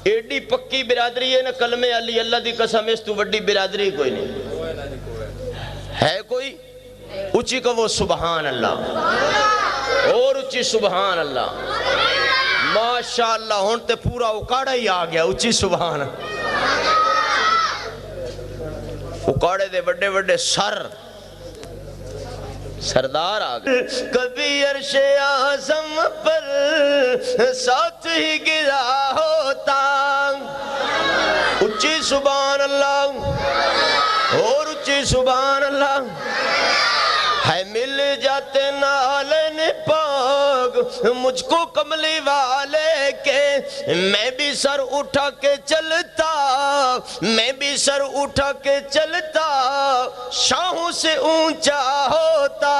ایڈی پکی برادری ہے نا کلمے علی اللہ دی قسم اس تو وڈی برادری کوئی نہیں ہے کوئی اچھی کو وہ سبحان اللہ اور اچھی سبحان اللہ ماشاءاللہ ہون تے پورا اکاڑا ہی آ گیا اچھی سبحان اکاڑے دے بڑے بڑے سردار آگئے کبھی عرش اعظم پر ساتھ ہی گرا ہوتا اچھی سبحان اللہ اور اچھی سبحان اللہ ہے مل جاتے نالین پاک مجھ کو کملی والے کے میں بھی سر اٹھا کے چلتا میں بھی سر اٹھا کے چلتا شاہوں سے اونچا ہوتا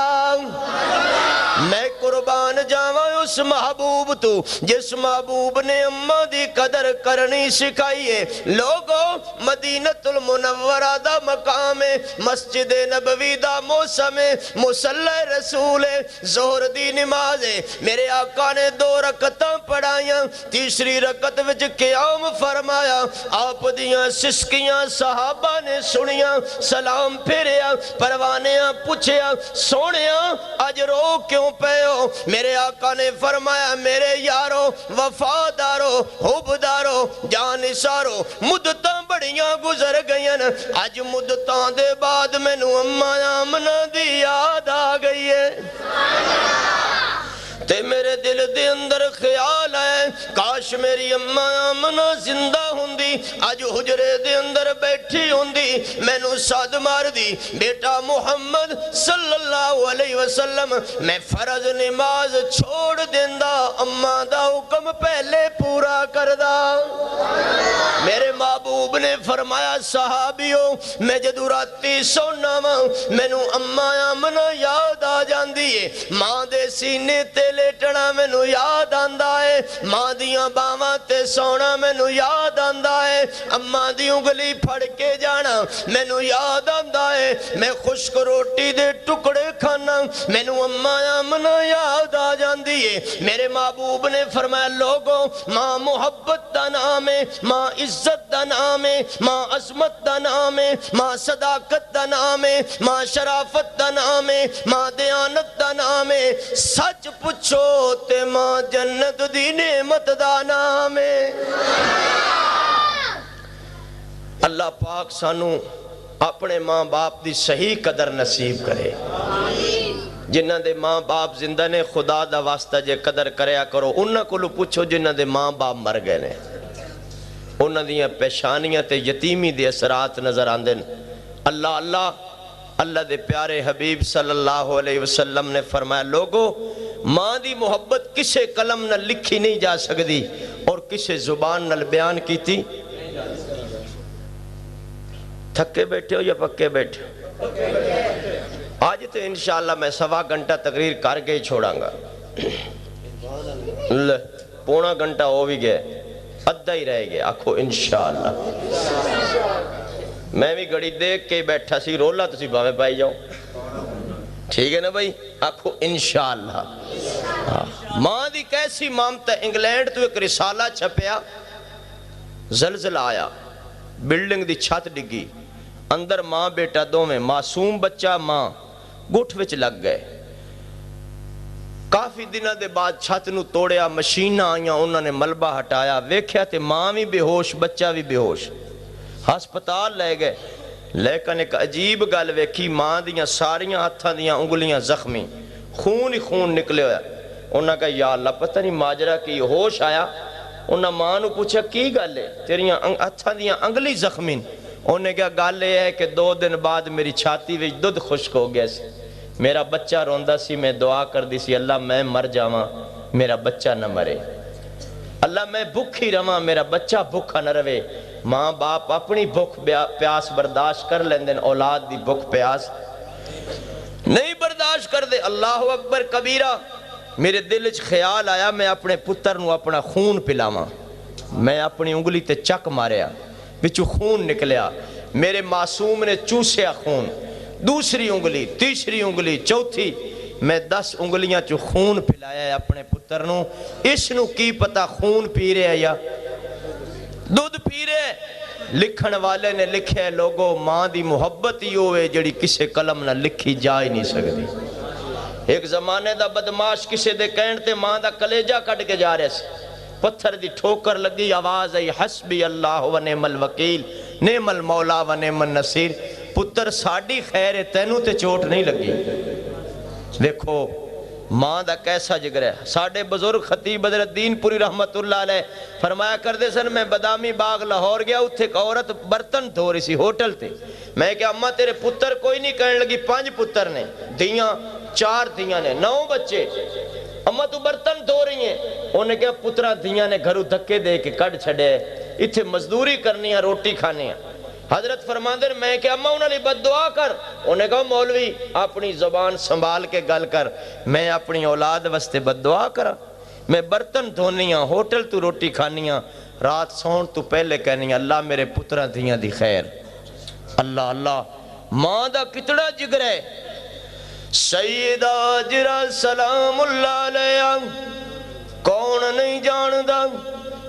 میں قربان جاواں اس محبوب تو جس محبوب نے اماں دی قدر کرنی سکھائیے لوگوں مدینہ المنورہ دا مقام مسجد نبوی دا موسم مصلی رسول ظہر دی نماز میرے آقا نے 2 رکعتاں پڑھائیاں تیسری رکعت وچ قیام فرمایا آپ دیاں سسکیاں صحابہ نے سنیاں سلام پھیریا پروانیاں پوچھیا سونیاں اج رو کیوں پے ہو میرے آقا نے فرمایا میرے یارو وفادارو حبدارو جانسارو مدتاں بڑیاں گزر گئیں اج مدتاں دے بعد میں نو اماں آمنہ دی یاد آ گئی ہے تے میرے دل دے اندر خیال ہے کاش میری اماں آمنہ زندہ ہوندی اج حجرے دے اندر بیٹھی ہوندی میں نو ساد مار دی بیٹا محمد صلی اللہ علیہ وسلم میں فرض نماز چھوڑ دیندہ اماں دا حکم پہلے پورا کردہ میرے محبوب نے فرمایا صحابیوں میں جدو راتی سونا میں نو اماں آمنہ یاد آ جاندی ہے ماں دے سینے تے لیٹنا میں نو یاد آندہ ہے ماں دیاں باواں تے سونا میں نو یاد آندہ ہے اماں دی انگلی پھڑ کے جانا میں نو یاد آندہ ہے میں خشک روٹی دے ٹکڑے کھانا میں نو اماں آمنہ یاد آ جاندی ہے میرے محبوب نے فرمایا لوگوں ماں محبت دا نام ہے ماں عزت دا نام ہے ماں عظمت دا نام ہے ماں صداقت دا نام ہے ماں شرافت دا نام ہے ماں دیانت دا نام ہے سچ پچھو تے ماں جنت دی نعمت دا نام ہے اللہ پاک سانو اپنے ماں باپ دی صحیح قدر نصیب کرے. جنہ دے ماں باپ زندہ نے خدا دا واسطہ جے قدر کریا کرو. انہاں کولو پوچھو جنہ دے ماں باپ مر گئے نے, انہاں دیاں پیشانیاں تے یتیمی دے اثرات نظر آندے. اللہ اللہ اللہ دے پیارے حبیب صلی اللہ علیہ وسلم نے فرمایا لوگو ماں دی محبت کسے قلم نہ لکھی نہیں جا سکتی اور کسے زبان نہ بیان کیتی. تھکے بیٹھے ہو یا پکے بیٹھے ہو؟ آج تو انشاءاللہ میں 1.25 گھنٹہ تقریر کر کے ہی چھوڑاں گا. پونا گھنٹہ ہو بھی گئے, ادھا ہی رہ گئے. آکھو انشاءاللہ. میں بھی گھڑی دیکھ کے بیٹھا سی, رولا تو سی باویں پائی جاؤ, ٹھیک ہے نا بھائی. آکھو انشاءاللہ. ماں دی کیسی مامت ہے. انگلینڈ تو ایک رسالہ چھپیا, زلزلہ آیا, بلڈنگ دی چھت ڈگی, اندر ماں بیٹا دوویں, معصوم بچہ ماں گٹھ وچ لگ گئے. کافی دنوں دے بعد چھت نو توڑیا, مشیناں آئیاں, انہوں نے ملبہ ہٹایا, ویکھیا تے ماں بھی بے ہوش بچہ بھی بے ہوش. ہسپتال لے گئے, لیکن ایک عجیب گل ویکھی, ماں دیاں ساریاں ہتھاں دیاں انگلیاں زخمی, خون ہی خون نکلے ہویا. انہوں نے کہا یا اللہ پتہ نہیں ماجرا کی. ہوش آیا, انہوں نے ماں نو پوچھا کی گل ہے تیریاں ہتھاں دیاں انگلی زخمی. انہوں نے کہا گل یہ ہے کہ 2 دن بعد میری چھاتی وچ دودھ خشک ہو گیا سی, میرا بچہ روندا سی, میں دعا کر دی سی اللہ میں مر جاواں میرا بچہ نہ مرے, اللہ میں بھوکھی رواں میرا بچہ بھوکا نہ رہے. ماں باپ اپنی بھوک پیاس برداشت کر لیندن, اولاد دی بھوک پیاس نہیں برداشت کر دے. اللہ اکبر کبیرہ. میرے دل وچ خیال آیا میں اپنے پتر نو اپنا خون پلاواں. میں اپنی انگلی تے چک ماریا, وچوں خون نکلیا. میرے معصوم نے چوسیا خون, دوسری انگلی, تیسری انگلی, چوتھی, میں 10 انگلیاں چو خون پلایا ہے اپنے پتر نو. اس نو کی پتا خون پی رہے ہیں یا دودھ پی رہے. لکھن والے نے لکھے لوگو ماں دی محبت ہی ہوئے جڑی کسے قلم نہ لکھی جا ہی نہیں سکتی. ایک زمانے دا بدماش کسے دے کہن تے ماں دا کلیجہ کٹ کے جا رہے سے, پتھر دی ٹھوکر لگی, آواز آئی حسبی اللہ و نعم الوکیل نعم المولا و نعم النصیر. پتر ساڑی خیر ہے, تینوں تے چوٹ نہیں لگی. دیکھو ماں دا کیسا جگر ہے. ساڑھے بزرگ خطیب حضرت دین پوری رحمت اللہ علیہ فرمایا کردے سن, میں بادامی باغ لاہور گیا, اتھے ایک عورت برتن دھو رہی سی ہوٹل تے. میں کہ اماں تیرے پتر کوئی نہیں, کہنے لگی 5 پتر نے, دیاں 4 دیاں نے, 9 بچے. اماں تو برتن دھو رہی ہیں. انہوں نے کہا پترہ دیاں نے گھروں دھکے دے کے کڑ چھڑے, اتھے مزدوری کرنی ہے, روٹی کھانی ہے. حضرت فرماندر میں کہ اماں انہوں نے بد دعا کر. انہوں نے کہا مولوی اپنی زبان سنبھال کے گل کر, میں اپنی اولاد واسطے بد دعا کرا. میں برتن دھونیاں, ہوٹل تو روٹی کھانیاں, رات سون تو پہلے کہنی اللہ میرے پترہ دیاں دی خیر. اللہ اللہ ماں دا کتنا جگر ہے. سیدہ اجرا سلام اللہ علیہ کون نہیں جاندہ,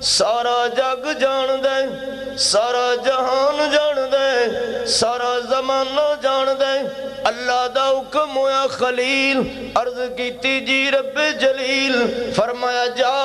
سارا جگ جان دے, سارا جہان جان دے, سارا زمانہ جان دے. اللہ دا حکم ہویا خلیل, عرض کیتی جی رب جلیل, فرمایا جا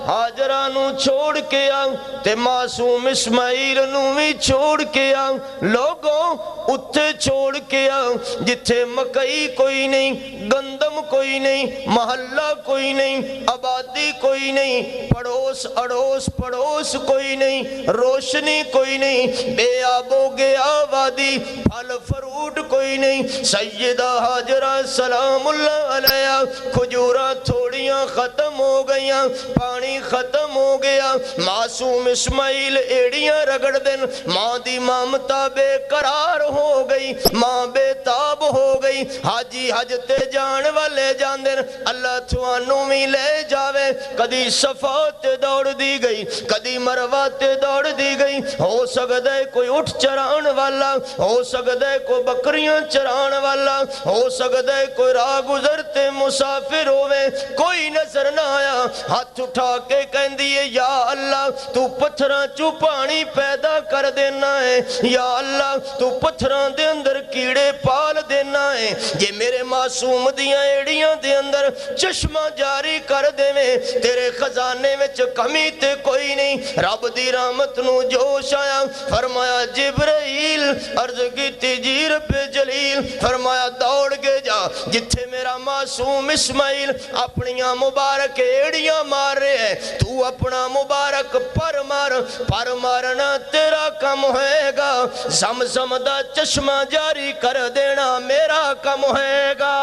ہاجرہ نو چھوڑ کے آ تے معصوم اسماعیل نو بھی چھوڑ کے آ. لوگوں اتھے چھوڑ کے آ جتھے مکئی کوئی نہیں, گندم کوئی نہیں, محلہ کوئی نہیں, آبادی کوئی نہیں, پڑوس اڑوس پڑوس کوئی نہیں, روشنی کوئی نہیں, بے آب و گیا وادی, پھل فروٹ کوئی نہیں. سیدہ حاجرہ سلام اللہ علیہ کھجورہ تھوڑیاں ختم ہو گئیاں, پانی ختم ہو گیا. معصوم اسماعیل ایڑیاں رگڑ دن, ماں دی مامتا بے قرار ہو گئی, ماں بے تاب ہو گئی. حاجی حج تے جان والے جان دن, اللہ تھوانوں میں لے جاوے. کدی صفا تے دوڑ دی گئی, کدی مروہ تے دوڑ دی گئی. ہو سکتا ہے کوئی اٹھ چران والا, ہو سکتا ہے کوئی بکریاں چران والا ہو سکتا ہے کوئی راہ گزرتے مسافر ہوئے کوئی نظر نہ آیا ہاتھ اٹھا کے کہندی ہے یا اللہ تو پتھراں چوں پانی پیدا کر دینا ہے یا اللہ تو پتھراں دے اندر کیڑے پال دینا ہے یہ میرے معصوم دیاں ایڑیاں دے اندر چشمہ جاری کر دے میں تیرے خزانے میں کمی تے کوئی نہیں رب دی رحمت نو جوش آیا فرمایا جبرائیل عرض کی جی رب جلیل فرمایا دوڑ کے جا جتھے میرا معصوم اسماعیل اپنیاں مبارک ایڑیاں مار رہے ہیں تو اپنا مبارک پر مارنا تیرا کم ہوئے گا زمزم دا چشمہ جاری کر دینا میرا کم ہوئے گا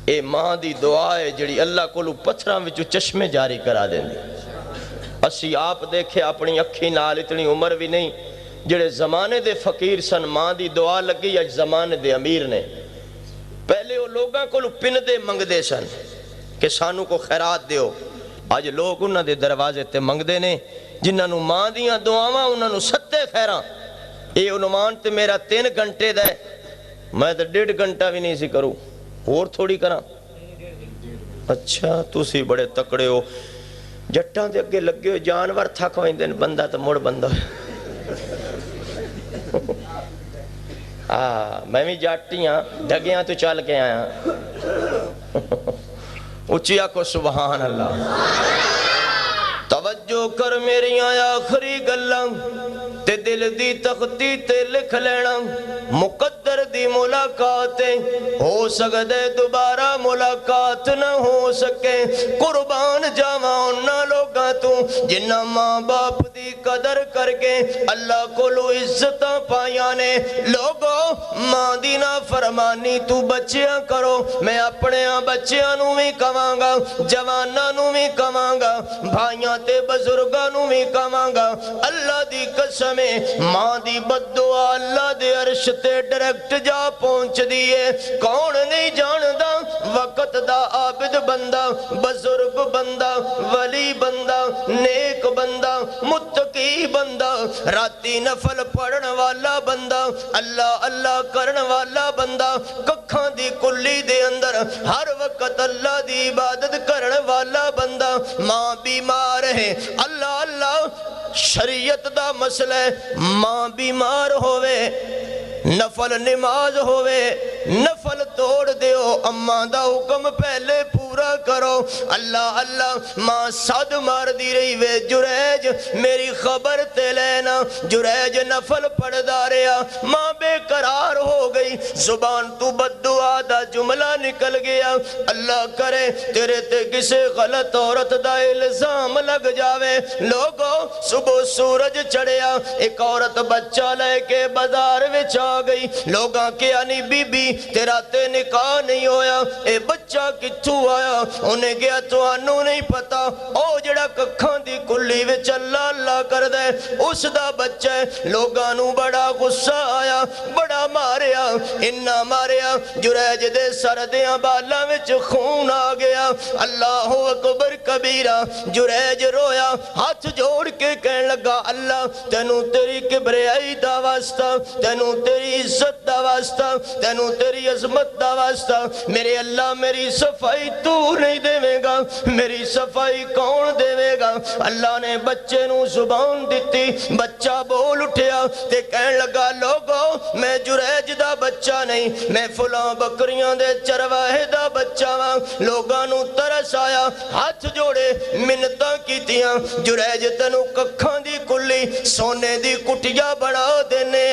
اے ماں دی دعا ہے جڑی اللہ کو پتھراں وچوں چشمے جاری کرا دیں دی اسی آپ دیکھے اپنی اکھی نال اتنی عمر بھی نہیں جڑے زمانے دے فقیر سن ماں دی دعا لگی یا زمانے دے امیر نے پہلے وہ لوگاں کو پن دے منگ دے سن کہ سانو کو خیرات دیو آج لوگ انہاں دے دروازے تے منگ دے نے جنہاں نو ماں دیاں دعاواں انہاں نو ستے خیراں اے عنوان تے میرا 3 گھنٹے دا ہے میں تے 1.5 گھنٹہ بھی نہیں سی کروں اور تھوڑی کراں اچھا تسی بڑے تکڑے ہو جٹاں دے اگے لگے ہوئے جانور تھک ویندے نے بندہ تے مڑ بندہ میں بھی جاٹی ہاں ڈگیاں تو چل کے آیا اچھیا کو سبحان اللہ توجہ کر میری آخری گلاں تے دل دی تختی تے لکھ لینا مقدر دی ملاقات ہو سکدے دوبارہ ملاقات نہ ہو سکے قربان جاواں انہاں لوگاں تو جنہاں ماں باپ دی قدر کر کے اللہ کو لو عزتاں پائیاں نے لوگوں ماں دی نافرمانی تو بچیاں کرو میں اپنے بچیاں نو بھی کہاں گا جواناں نو بھی کہاں گا بھائیاں تے بزرگاں نو بھی کہاں گا اللہ دی قسم ماں دی بد دعا اللہ دے عرش تے ڈائریکٹ جا پہنچ دیئے کون نہیں جاندا وقت دا عابد بندہ بزرگ بندہ ولی بندہ نیک بندہ متقی بندہ راتی نفل پڑھن والا بندہ اللہ اللہ کرن والا بندہ ککھاں دی کلی دے اندر ہر وقت اللہ دی عبادت کرن والا بندہ ماں بیمار ہے اللہ اللہ شریعت دا مسئلہ ماں بیمار ہوئے نفل نماز ہوئے نفل توڑ دیو اماں دا حکم پہلے پورا کرو اللہ اللہ ماں صد مار دی رہی وے جریج میری خبر تے لینا جریج نفل پڑھ داریا ماں بے قرار ہو گئی زبان تو بد دعا دا جملہ نکل گیا اللہ کرے تیرے تے کسے غلط عورت دا الزام لگ جاوے لوگوں صبح سورج چڑھیا ایک عورت بچہ لے کے بازار وچ آ گئی لوگاں کے آنی بی بی تیرا تے نکاح نہیں ہویا اے بچہ کتھو آیا انہیں گیا تو آنو نہیں پتا او جڑا ککھاں دی کلی وچ اللہ اللہ کر دے اس دا بچہ ہے لوگاں نو بڑا غصہ آیا بڑا ماریا انہا ماریا جریج دے سردیاں بالا وچ خون آ گیا اللہ اکبر کبیرہ جریج رویا ہاتھ جوڑ کے کہنے لگا اللہ تینوں تیری کبریائی دا واسطہ تینوں تیری عزت دا واسطہ تینوں تیری عظمت دا واسطہ میرے اللہ میری صفائی تو نہیں دے گا میری صفائی کون دے گا اللہ نے بچے نو زبان دیتی بچہ بول اٹھیا تے کہنے لگا لوگوں میں جریج دا بچہ نہیں میں فلاں بکریاں دے چرواہے دا بچہ ہاں لوگاں نو ترس آیا ہاتھ جوڑے منتاں کیتیاں جریج تینوں ککھاں دی کلی سونے دی کٹیا بنا دینے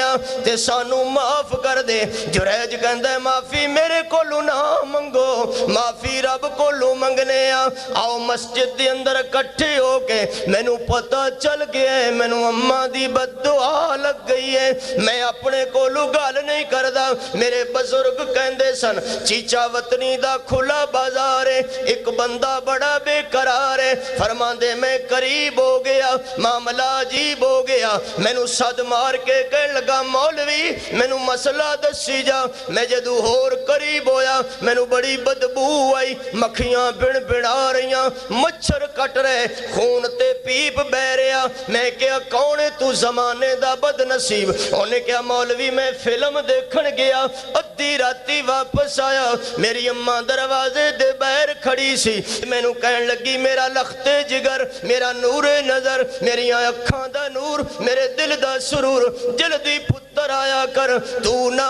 تے سانو معاف کر دے جریج کہندے معافی میرے کو نہ منگو معافی رب کو منگنے آؤ مسجد دے اندر کٹھے ہو کے میں نو پتہ چل گیا ہے میں نو اماں دی بد دعا لگ گئی ہے میں اپنے کو گال نہیں کردہ میرے بزرگ کہندے سن چیچا وطنی دا کھلا بازار ہے ایک بندہ بڑا بے قرار ہے فرمان دے میں قریب ہو گیا معاملہ عجیب ہو گیا مینو صد مار کے کہن لگا مولوی مینو مسئلہ دسی جا میں جدو ہور قریب ہویا مینو بڑی بدبو آئی مکھیاں بن بنا رہیاں مچھر کٹ رہے خون تے پیپ بہ رہا میں کیا کون ہے تو زمانے دا بد نصیب انہیں کیا مولوی میں فلم دیکھن گیا ادھی راتی واپس آیا میری اماں دروازے دے باہر کھڑی سی مینو کہن لگی میرا لخت جگر میرا نور نظر میری اکھاں دا نور میرے دل دا سرور جلدی پتر آیا کر تو نہ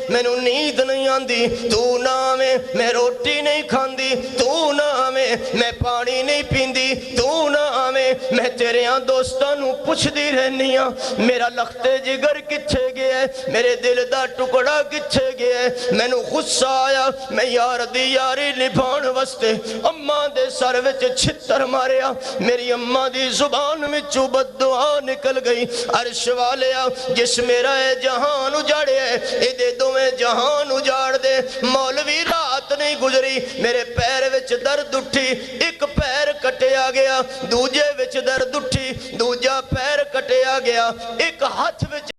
مینو نیند نہیں آندی تو نہ میں روٹی نہیں کھاندی تو نہ میں پانی نہیں پیندی تو نہ میں تیرے ہاں دوستانوں پوچھ دی رہنی ہاں میرا لخت جگر کتھے گیا ہے میرے دل دا ٹکڑا کتھے گیا ہے مینو غصہ آیا میں یار دی یاری نبھان وستے اماں دے سر وچ چھتر ماریا میری اماں دی زبان میں بد دعا نکل گئی عرش والیا جس میرا ہے جہان اجاڑے ہے اے دے دو میں جہان اجاڑ دے مولوی رات نہیں گزری میرے پیر وچ درد اٹھی ایک پیر کٹیا گیا دوجے وچ درد اٹھی دوجا پیر کٹیا گیا ایک ہاتھ وچ